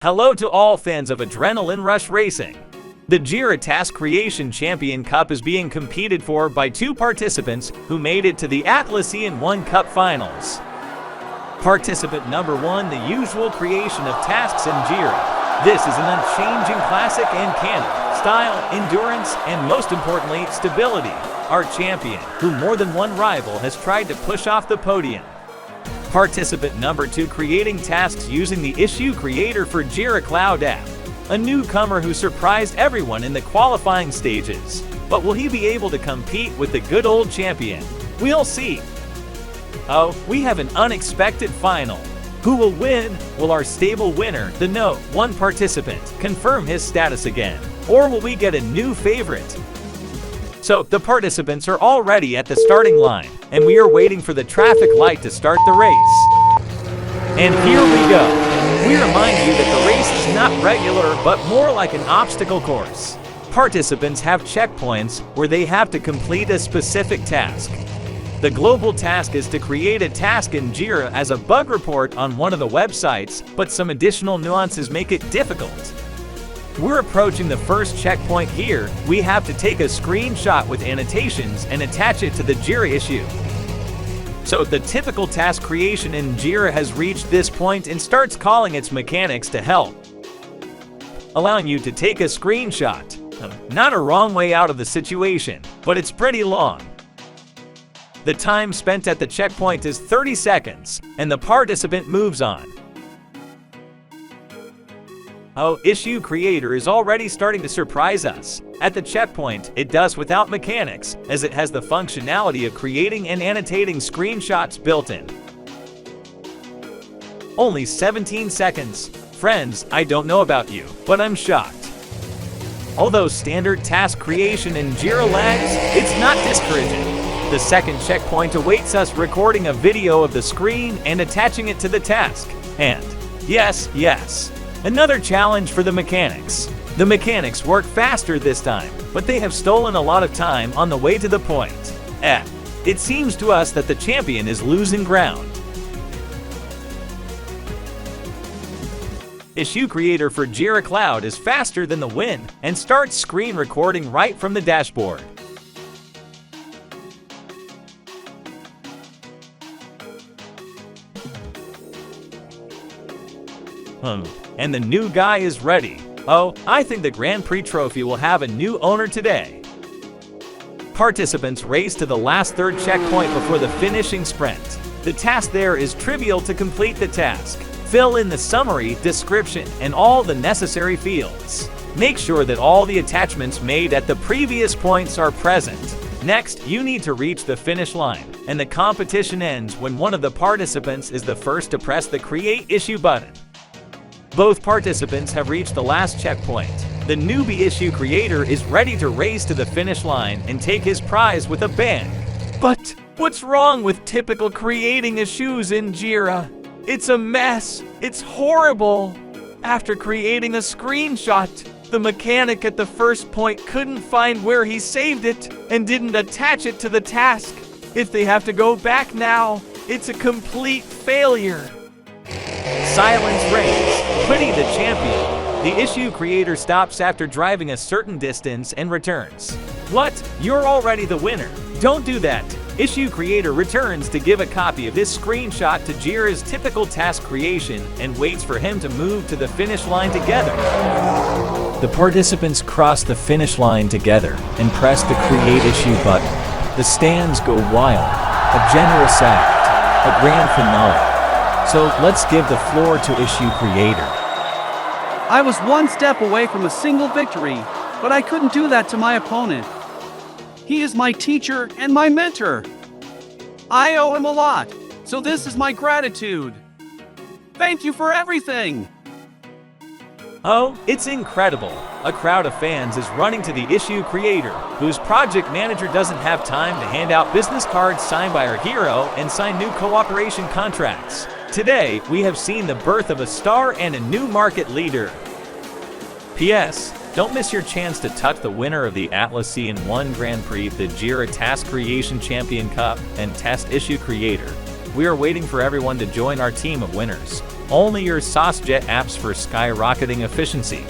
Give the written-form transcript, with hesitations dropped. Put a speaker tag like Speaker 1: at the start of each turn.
Speaker 1: Hello to all fans of Adrenaline Rush Racing. The Jira Task Creation Champion Cup is being competed for by two participants who made it to the Atlassian 1 Cup Finals. Participant number 1, the usual creation of tasks in Jira. This is an unchanging classic and canon, style, endurance, and most importantly, stability. Our champion, who more than one rival has tried to push off the podium. Participant number 2, creating tasks using the issue creator for Jira Cloud app. A newcomer who surprised everyone in the qualifying stages. But will he be able to compete with the good old champion? We'll see. Oh, we have an unexpected final. Who will win? Will our stable winner, the Note 1 participant, confirm his status again? Or will we get a new favorite? So, the participants are already at the starting line, and we are waiting for the traffic light to start the race. And here we go. We remind you that the race is not regular, but more like an obstacle course. Participants have checkpoints where they have to complete a specific task. The global task is to create a task in Jira as a bug report on one of the websites, but some additional nuances make it difficult. We're approaching the first checkpoint here. We have to take a screenshot with annotations and attach it to the Jira issue. So the typical task creation in Jira has reached this point and starts calling its mechanics to help, allowing you to take a screenshot. Not a wrong way out of the situation, but it's pretty long. The time spent at the checkpoint is 30 seconds, and the participant moves on. Oh, issue creator is already starting to surprise us. At the checkpoint, it does without mechanics, as it has the functionality of creating and annotating screenshots built in. Only 17 seconds. Friends, I don't know about you, but I'm shocked. Although standard task creation in Jira lags, it's not discouraging. The second checkpoint awaits us, recording a video of the screen and attaching it to the task. And yes, another challenge for the mechanics. The mechanics work faster this time, but they have stolen a lot of time on the way to the point. It seems to us that the champion is losing ground. Issue creator for Jira Cloud is faster than the wind and starts screen recording right from the dashboard. And the new guy is ready. Oh, I think the Grand Prix trophy will have a new owner today. Participants race to the last third checkpoint before the finishing sprint. The task there is trivial to complete the task. Fill in the summary, description, and all the necessary fields. Make sure that all the attachments made at the previous points are present. Next, you need to reach the finish line, and the competition ends when one of the participants is the first to press the Create Issue button. Both participants have reached the last checkpoint. The newbie issue creator is ready to race to the finish line and take his prize with a bang. But what's wrong with typical creating issues in Jira? It's a mess. It's horrible. After creating a screenshot, the mechanic at the first point couldn't find where he saved it and didn't attach it to the task. If they have to go back now, it's a complete failure. Silence reigns, quitting the champion. The issue creator stops after driving a certain distance and returns. What? You're already the winner. Don't do that. Issue creator returns to give a copy of this screenshot to Jira's typical task creation and waits for him to move to the finish line together. The participants cross the finish line together and press the Create Issue button. The stands go wild. A generous act. A grand finale. So let's give the floor to issue creator.
Speaker 2: I was one step away from a single victory, but I couldn't do that to my opponent. He is my teacher and my mentor. I owe him a lot, so this is my gratitude. Thank you for everything.
Speaker 1: Oh, it's incredible. A crowd of fans is running to the issue creator, whose project manager doesn't have time to hand out business cards signed by our hero and sign new cooperation contracts. Today, we have seen the birth of a star and a new market leader. P.S. Don't miss your chance to touch the winner of the Atlassian 1 Grand Prix, the Jira Task Creation Champion Cup, and Test Issue Creator. We are waiting for everyone to join our team of winners. only your SauceJet apps for skyrocketing efficiency.